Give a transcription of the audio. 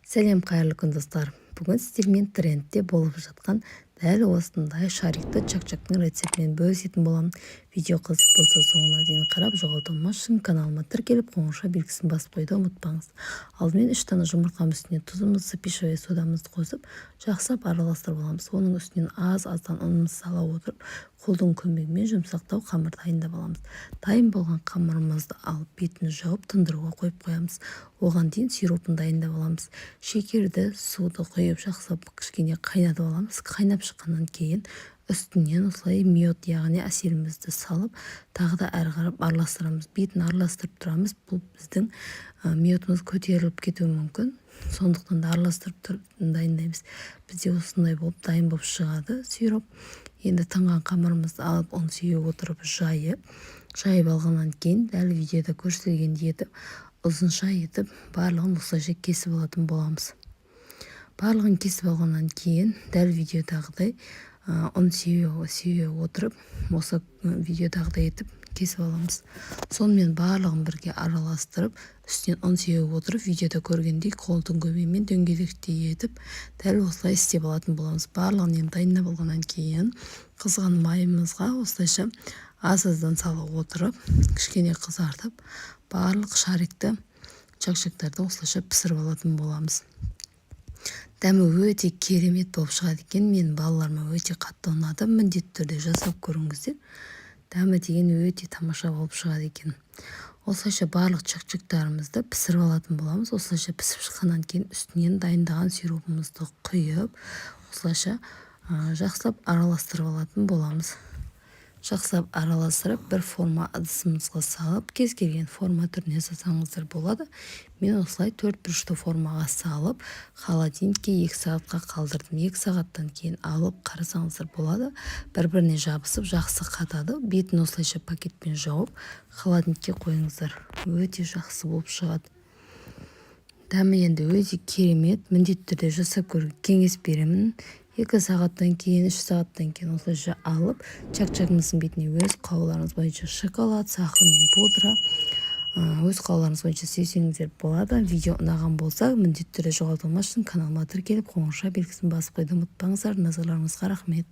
Сәлем қайырлы күн достар. Бүгін сіздермен трендте болып жатқан дәл осындай шарикті чак-чактың рецептімен бөлісетін боламын. Видео қызық болса соңына дейін қарап жоғалтылмас үшін каналыма тіркеліп қоңырша белгісін басып қойды ұмытпаңыз. Алдымен 3 дана жұмыртқаның үстіне тұзымызды, пищевой содамызды қосып, жақсылап араластырып аламыз. Оның үстінен аз-аздан ұнымызды сала отырып, қолдың көмегімен жұмсақтау қамыр дайындап аламыз. Дайын болған қамырымызды алып бетін жауып тындыруға қойып қоямыз. Оған дейін сиропын дайындап аламыз. Шекерді, суды құйып жақсылап кішкене қайнатып аламыз. Қайнап шыққаннан кейін үстінен осылай мед, яғни әселімізді салып, тағы да әрі қарап араластырамыз. Бетін араластырып тұрамыз. Бұл біздің медіміз көтеріліп кетуі мүмкін. Сондықтан да араластырып дайындаймыз. Бізде осындай болып дайын болып шығады сироп. Енді тынған қамырымызды алып, оны сүйе отырып жайып алғаннан кейін дәл видеода көрсетілгендей етіп, ұзынша етіп барлығын осылайша кесіп алатын боламыз. Барлығын кесіп алғаннан кейін дәл видеодағыдай ұн сүйе отырып, осы видеодағыдай етіп кесіп аламыз. Сонымен барлығын бірге араластырып, үстінен ұн сүйе отырып, видеода көргендей қолдың көмегімен дөңгелектей етіп, дәл осылай істеп алатын боламыз. Барлығын дайындап алғаннан кейін қызған майымызға осылайша аз-аздан салып отырып, кішкене қызартып, барлық шарикті чак-чактарды осылайша пісіріп алатын боламыз. Дәмі өте керемет болып шығады екен. Мен балаларыма өте қатты ұнады. Міндетті түрде жасап көріңіздер. Дәмі деген өте тамаша болып шығады екен. Осылайша барлық чак-чактарымызды пісіріп алатын боламыз. Осылайша пісіп шыққаннан кейін үстінен дайындаған сиропымызды құйып, осылайша жақсылап араластырып алатын боламыз. Жақсылап араластырып, бір форма ыдысымызға салып, кез келген форма түріне жасаңыздар болады. Мен осылай 4 бұрышты формаға салып, холодильникке 2 сағатқа қалдырдым. 2 сағаттан кейін алып қарасаңыздар болады. Бір-біріне жабысып, жақсы қатады. Бетін осылайша пакетпен жауып, холодильникке қойыңыздар. Өте жақсы болып шығады. Дәмі енді өте керемет. Міндетті түрде жасап көруге кеңес беремін. 2 сағаттан кейін, 3 сағаттан кейін осылайша алып, чак-чагымыздың бетіне өз қалауларыңыз бойынша шоколад, сахар мен пудра, өз қалауларыңыз бойынша сүйсеңіздер болады. Видео ұнаған болса, міндетті түрде жоғалтылмас үшін каналыма тіркеліп, қоңырша белгісін басып қойды ұмытпаңыздар. Назарларыңызға рахмет.